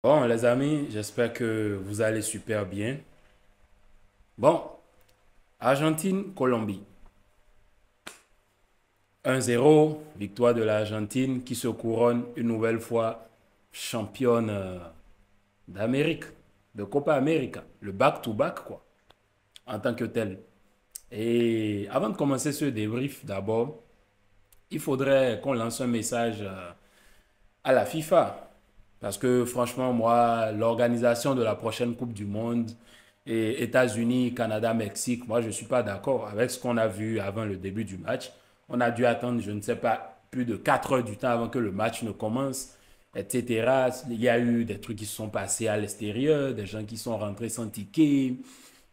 Bon, les amis, j'espère que vous allez super bien. Bon, Argentine-Colombie. 1-0, victoire de l'Argentine qui se couronne une nouvelle fois championne d'Amérique, de Copa América, le back-to-back, quoi, en tant que tel. Et avant de commencer ce débrief, d'abord, il faudrait qu'on lance un message à la FIFA. Parce que franchement, moi, l'organisation de la prochaine Coupe du Monde et États-Unis, Canada, Mexique, moi, je ne suis pas d'accord avec ce qu'on a vu avant le début du match. On a dû attendre, je ne sais pas, plus de 4 heures du temps avant que le match ne commence, etc. Il y a eu des trucs qui se sont passés à l'extérieur, des gens qui sont rentrés sans ticket.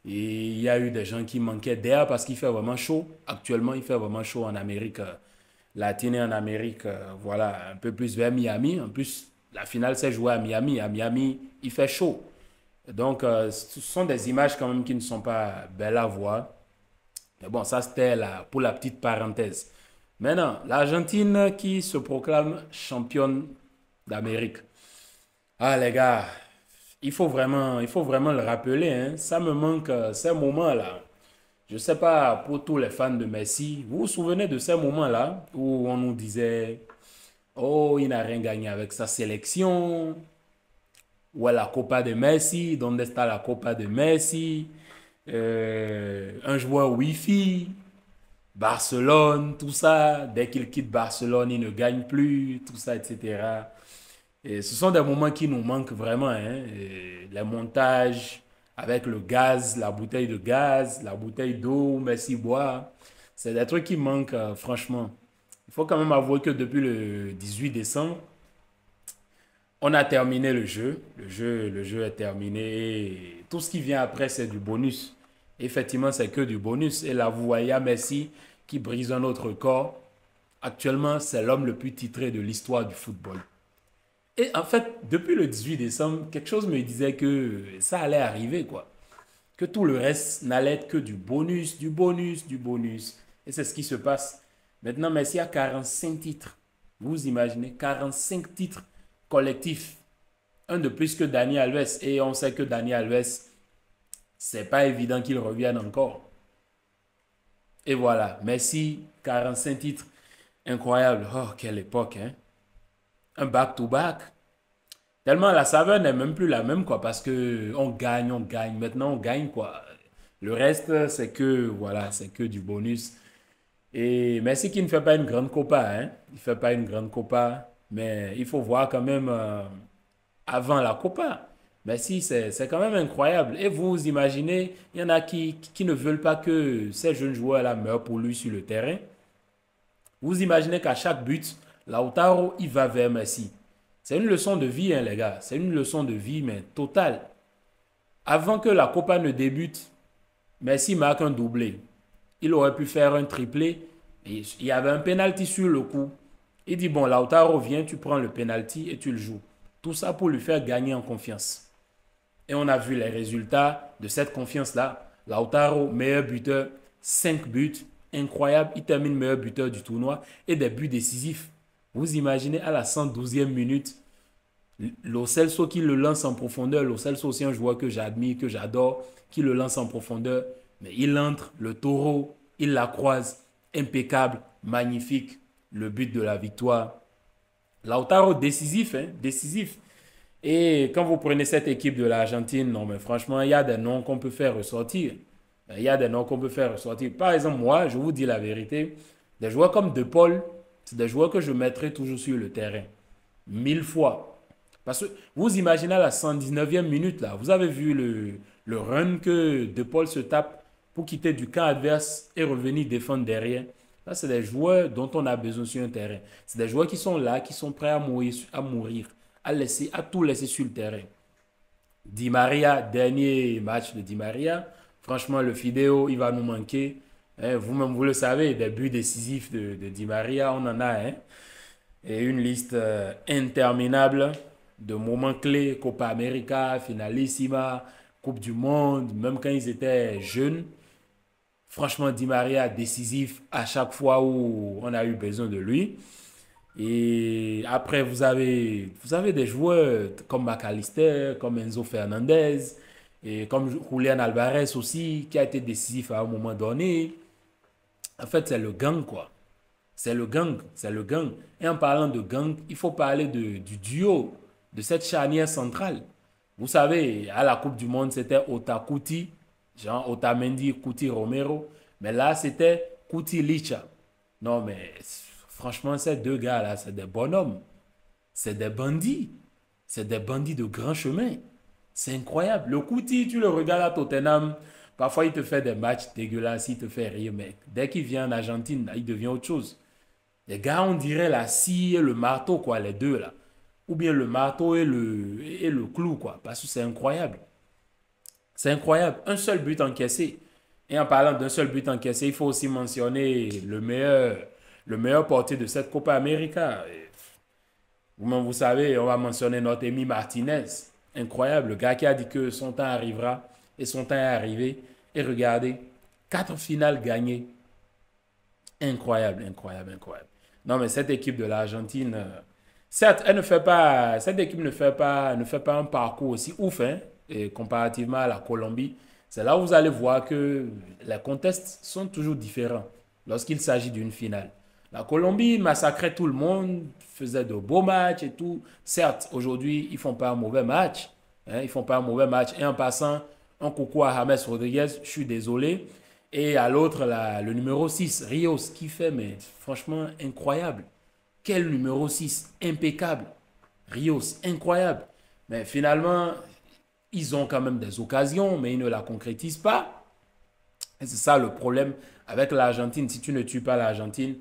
Et il y a eu des gens qui manquaient d'air parce qu'il fait vraiment chaud. Actuellement, il fait vraiment chaud en Amérique latine et en Amérique, voilà, un peu plus vers Miami. En plus, la finale s'est jouée à Miami. À Miami, il fait chaud. Donc, ce sont des images quand même qui ne sont pas belles à voir. Mais bon, ça c'était pour la petite parenthèse. Maintenant, l'Argentine qui se proclame championne d'Amérique. Ah les gars, il faut vraiment le rappeler, hein. Ça me manque ces moments-là. Je ne sais pas pour tous les fans de Messi, vous vous souvenez de ces moments-là où on nous disait, oh, il n'a rien gagné avec sa sélection, ou à la Copa de Messi, donde está la Copa de Messi, un joueur Wi-Fi, Barcelone, tout ça, dès qu'il quitte Barcelone, il ne gagne plus, tout ça, etc. Et ce sont des moments qui nous manquent vraiment, hein. Et les montages avec le gaz, la bouteille de gaz, la bouteille d'eau, Messi boit. C'est des trucs qui manquent, franchement. Il faut quand même avouer que depuis le 18 décembre, on a terminé le jeu. Le jeu est terminé. Et tout ce qui vient après, c'est du bonus. Effectivement, c'est que du bonus. Et là, vous voyez Messi qui brise un autre record. Actuellement, c'est l'homme le plus titré de l'histoire du football. Et en fait, depuis le 18 décembre, quelque chose me disait que ça allait arriver, quoi. Que tout le reste n'allait être que du bonus, du bonus, du bonus. Et c'est ce qui se passe. Maintenant, Messi a 45 titres. Vous imaginez, 45 titres collectifs. Un de plus que Dani Alves. Et on sait que Dani Alves, c'est pas évident qu'il revienne encore. Et voilà, Messi, 45 titres. Incroyable. Oh, quelle époque, hein. Un back-to-back. Tellement la saveur n'est même plus la même, quoi, parce que on gagne, on gagne. Maintenant, on gagne, quoi. Le reste, c'est que, voilà, c'est que du bonus. Et Messi qui ne fait pas une grande copa, hein. Il ne fait pas une grande copa, mais il faut voir quand même avant la copa. Messi, c'est quand même incroyable. Et vous imaginez, il y en a qui ne veulent pas que ces jeunes joueurs-là meurent pour lui sur le terrain. Vous imaginez qu'à chaque but, Lautaro, il va vers Messi. C'est une leçon de vie, hein, les gars. C'est une leçon de vie, mais totale. Avant que la Copa ne débute, Messi marque un doublé. Il aurait pu faire un triplé. Et il y avait un penalty sur le coup. Il dit, bon, Lautaro, viens, tu prends le penalty et tu le joues. Tout ça pour lui faire gagner en confiance. Et on a vu les résultats de cette confiance-là. Lautaro, meilleur buteur, 5 buts, incroyable. Il termine meilleur buteur du tournoi et des buts décisifs. Vous imaginez à la 112e minute, Lo Celso qui le lance en profondeur. Lo Celso aussi un joueur que j'admire, que j'adore, qui le lance en profondeur. Mais il entre, le taureau, il la croise. Impeccable, magnifique. Le but de la victoire. Lautaro décisif, hein, décisif. Et quand vous prenez cette équipe de l'Argentine, non, mais franchement, il y a des noms qu'on peut faire ressortir. Il y a des noms qu'on peut faire ressortir. Par exemple, moi, je vous dis la vérité, des joueurs comme De Paul, c'est des joueurs que je mettrai toujours sur le terrain. 1000 fois. Parce que vous imaginez à la 119e minute, là, vous avez vu le run que De Paul se tape pour quitter du camp adverse et revenir défendre derrière. Là, c'est des joueurs dont on a besoin sur un terrain. C'est des joueurs qui sont là, qui sont prêts à tout laisser sur le terrain. Di Maria, dernier match de Di Maria. Franchement, le vidéo, il va nous manquer. Hein, vous-même, vous le savez, des buts décisifs de Di Maria, on en a, hein. Et une liste interminable de moments clés, Copa América, Finalissima, Coupe du Monde, même quand ils étaient jeunes. Franchement, Di Maria décisif à chaque fois où on a eu besoin de lui. Et après, vous avez des joueurs comme McAllister, comme Enzo Fernandez, et comme Julian Alvarez aussi, qui a été décisif à un moment donné. En fait, c'est le gang, quoi. C'est le gang, c'est le gang. Et en parlant de gang, il faut parler du duo, de cette charnière centrale. Vous savez, à la Coupe du Monde, c'était Otakuti, genre Otamendi, Kuti Romero. Mais là, c'était Kuti Licha. Non, mais franchement, ces deux gars-là, c'est des bonhommes. C'est des bandits. C'est des bandits de grand chemin. C'est incroyable. Le Kuti, tu le regardes à Tottenham, parfois il te fait des matchs dégueulasses, il te fait rire, mais dès qu'il vient en Argentine, il devient autre chose. Les gars, on dirait la scie et le marteau, quoi, les deux là. Ou bien le marteau et le clou, quoi. Parce que c'est incroyable. C'est incroyable. Un seul but encaissé. Et en parlant d'un seul but encaissé, il faut aussi mentionner le meilleur portier de cette Copa América. Vous savez, on va mentionner notre ami Martinez. Incroyable. Le gars qui a dit que son temps arrivera. Et son temps est arrivé. Et regardez, 4 finales gagnées. Incroyable, incroyable, incroyable. Non, mais cette équipe de l'Argentine, certes, cette équipe ne fait pas un parcours aussi ouf, hein, et comparativement à la Colombie. C'est là où vous allez voir que les contextes sont toujours différents lorsqu'il s'agit d'une finale. La Colombie massacrait tout le monde, faisait de beaux matchs et tout. Certes, aujourd'hui, ils ne font pas un mauvais match. Hein, ils font pas un mauvais match. Et en passant, un coucou à James Rodriguez, je suis désolé. Et à l'autre, le numéro 6 Rios, qui fait, mais franchement, incroyable. Quel numéro 6 impeccable. Rios, incroyable. Mais finalement, ils ont quand même des occasions, mais ils ne la concrétisent pas. Et c'est ça le problème avec l'Argentine. Si tu ne tues pas l'Argentine,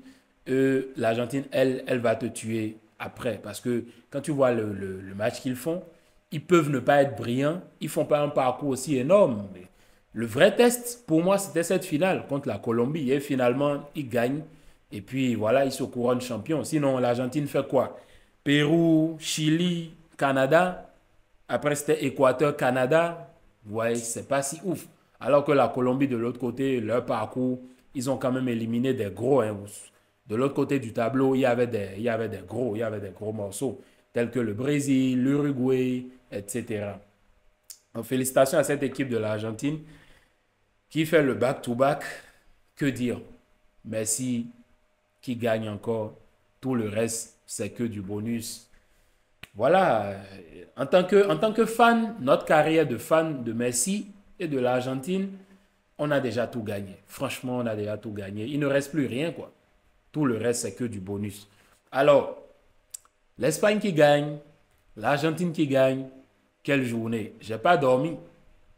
l'Argentine, elle va te tuer après. Parce que quand tu vois le match qu'ils font, ils peuvent ne pas être brillants. Ils ne font pas un parcours aussi énorme. Mais le vrai test, pour moi, c'était cette finale contre la Colombie. Et finalement, ils gagnent. Et puis voilà, ils se couronnent champions. Sinon, l'Argentine fait quoi? Pérou, Chili, Canada. Après, c'était Équateur, Canada. Ouais, c'est pas si ouf. Alors que la Colombie, de l'autre côté, leur parcours, ils ont quand même éliminé des gros, hein. De l'autre côté du tableau, il y avait des gros morceaux, tels que le Brésil, l'Uruguay, etc. Donc, félicitations à cette équipe de l'Argentine qui fait le back-to-back. Que dire? Messi qui gagne encore. Tout le reste, c'est que du bonus. Voilà, en tant que fan, notre carrière de fan de Messi et de l'Argentine, on a déjà tout gagné. Franchement, on a déjà tout gagné. Il ne reste plus rien, quoi. Tout le reste, c'est que du bonus. Alors, l'Espagne qui gagne, l'Argentine qui gagne, quelle journée. J'ai pas dormi.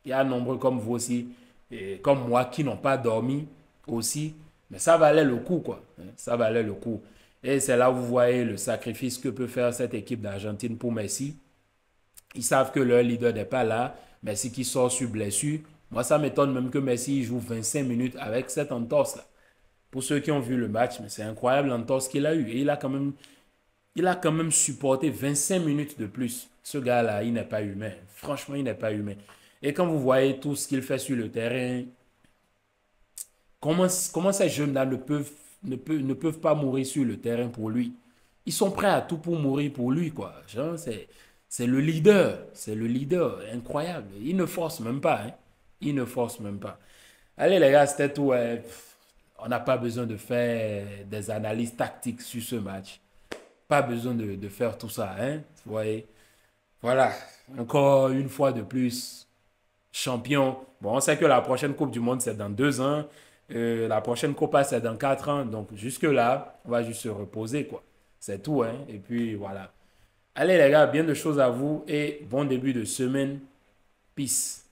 Il y a nombreux comme vous aussi, et comme moi, qui n'ont pas dormi aussi. Mais ça valait le coup, quoi. Ça valait le coup. Et c'est là où vous voyez le sacrifice que peut faire cette équipe d'Argentine pour Messi. Ils savent que leur leader n'est pas là. Messi qui sort sur blessure. Moi, ça m'étonne même que Messi joue 25 minutes avec cette entorse-là. Pour ceux qui ont vu le match, mais c'est incroyable l'entorse qu'il a eu. Et il a quand même supporté 25 minutes de plus. Ce gars-là, il n'est pas humain. Franchement, il n'est pas humain. Et quand vous voyez tout ce qu'il fait sur le terrain, comment ces jeunes-là ne peuvent pas mourir sur le terrain pour lui? Ils sont prêts à tout pour mourir pour lui, quoi. Genre, c'est le leader. C'est le leader. Incroyable. Il ne force même pas, hein. Il ne force même pas. Allez, les gars, c'était tout, hein. On n'a pas besoin de faire des analyses tactiques sur ce match. Pas besoin de faire tout ça, hein. Vous voyez? Voilà. Encore une fois de plus, champion. Bon, on sait que la prochaine Coupe du Monde, c'est dans 2 ans. La prochaine Copa, c'est dans 4 ans. Donc, jusque-là, on va juste se reposer, quoi. C'est tout, hein. Et puis, voilà. Allez, les gars, bien de choses à vous et bon début de semaine. Peace.